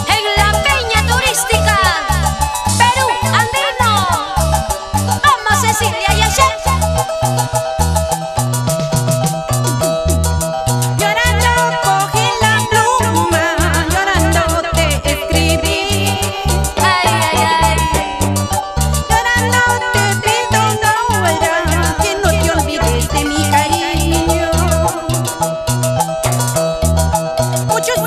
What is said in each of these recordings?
En la Peña Turística Perú Andino, vamos Cecilia y Ayet. Llorando cogí la pluma, llorando te escribí. Ay, ay, ay. Llorando te pido no vuelvas, que no te olvides de mi cariño. Muchos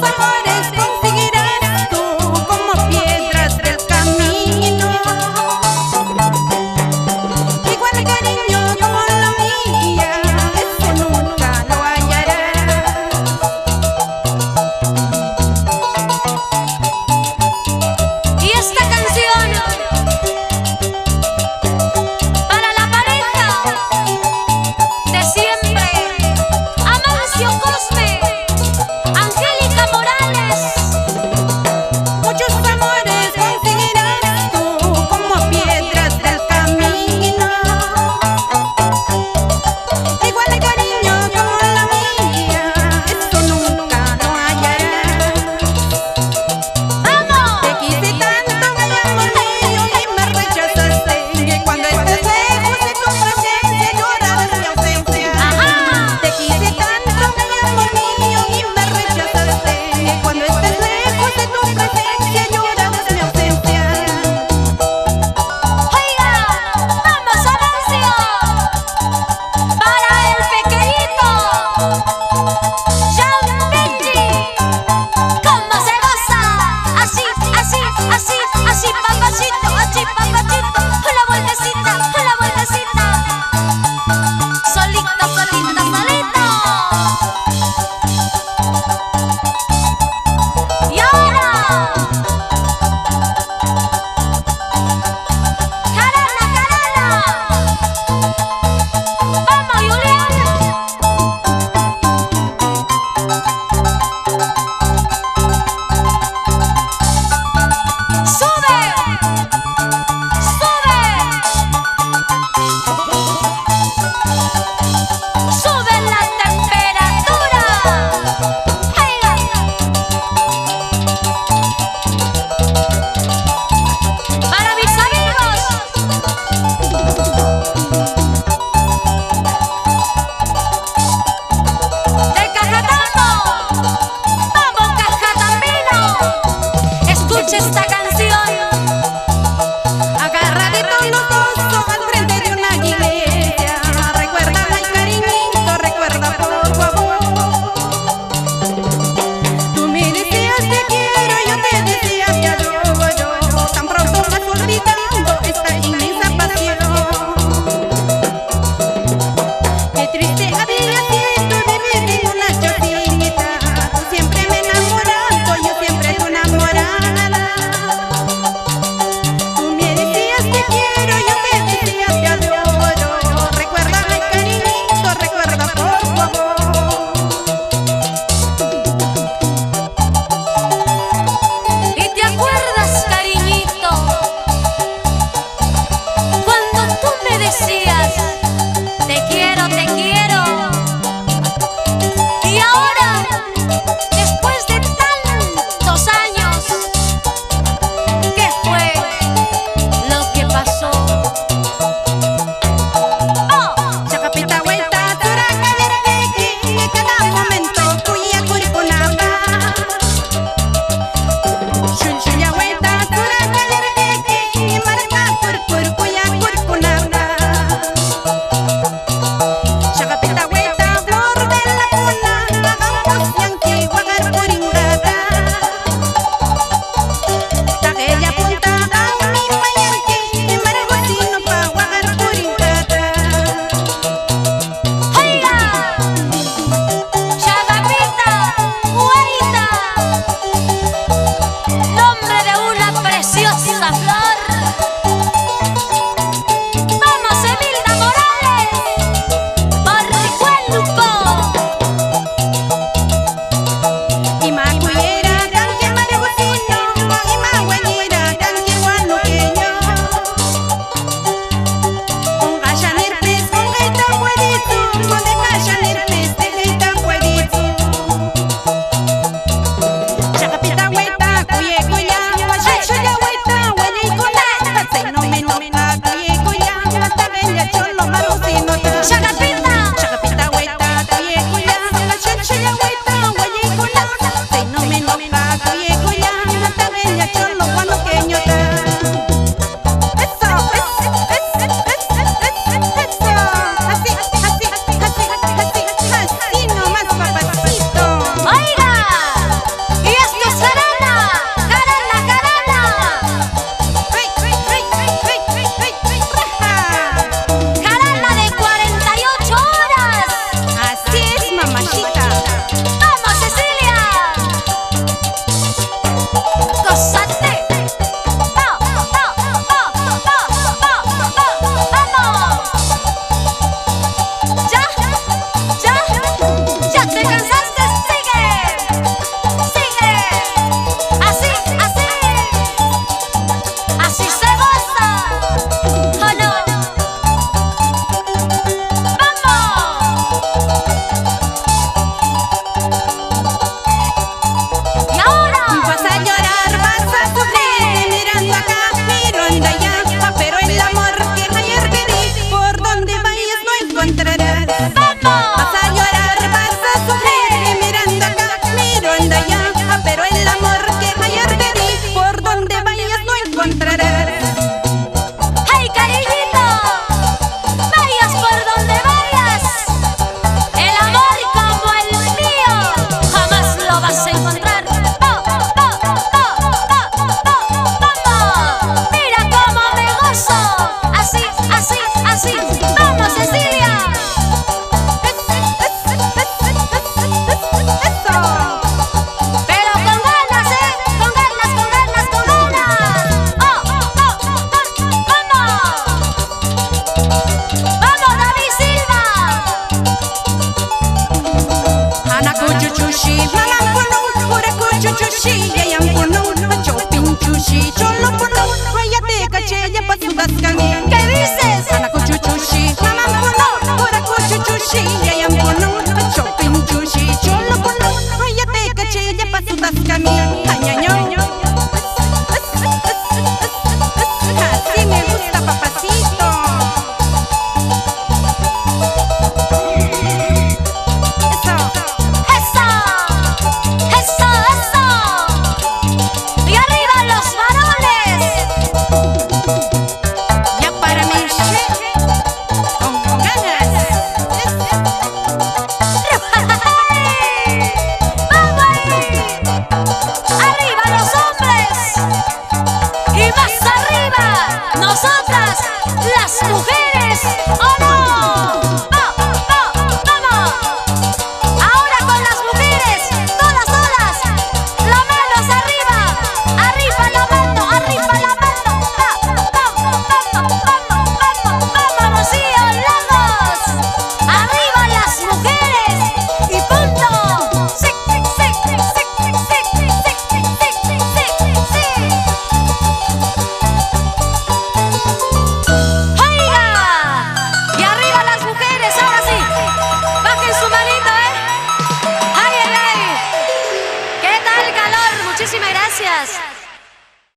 Chacapita. Chacapita hueta, tuye cuya, la chanchilla hueta, guaye cula. Se no me enoja, tuye cuya, la bella cholo guanoqueño ta. Eso, eso. Así nomás, papacito. Oiga, y esto es jarana, jarana, jarana. Jarana de 48 horas. Así es, mamachita. ¡Vamos, Cecilia! ¡Gózate! ¡Vamos! ¿Ya te cansaste? ¡Sigue! ¡Sigue! Así se goza. ¡Oh, no! ¡Vamos! ¡Y ahora! Vas a llorar, vas a sufrir, mirando acá, mirando allá, pero el amor que ayer querí, por donde vayas no encontrarás. ¡Vamos! Vas a llorar, vas a sufrir, mirando acá, mirando allá, pero el amor que ayer querí, por donde vayas no encontrarás. ¡Hey, cariñito! Vayas por donde vayas, el amor como el mío jamás lo vas a encontrar. Mira cómo me gozo, así. ¡Vamos, Cecilia! Eso. Pero con ganas, con ganas. ¡Vamos, David Silva! Ana kuchuchushi, mama punu, pura kuchuchushi, yayam punu, chopin chushi, cholo punu, vayate cacheya pasudas kami. ¿Qué dices? Ana kuchuchushi, mama punu, pura kuchuchushi, yayam punu, chopin chushi, cholo punu, vayate cacheya pasudas kami. Añaño. Así me gusta, papacito. ¡Eso! ¡Y arriba los varones! Ya para mí, con ganas. ¡Vamos ahí! ¡Arriba los hombres! ¡Y más arriba! ¡Nosotras, las mujeres! ¡Oh, no! ¡Vamos! Ahora con las mujeres, todas, la mano hacia arriba, arriba la mano, vamos, sí, lejos, arriba las mujeres y punto. Sí. Oiga, y arriba las mujeres, ahora sí, bajen su manito, ¡Ay! ¿Qué tal calor? Muchísimas gracias.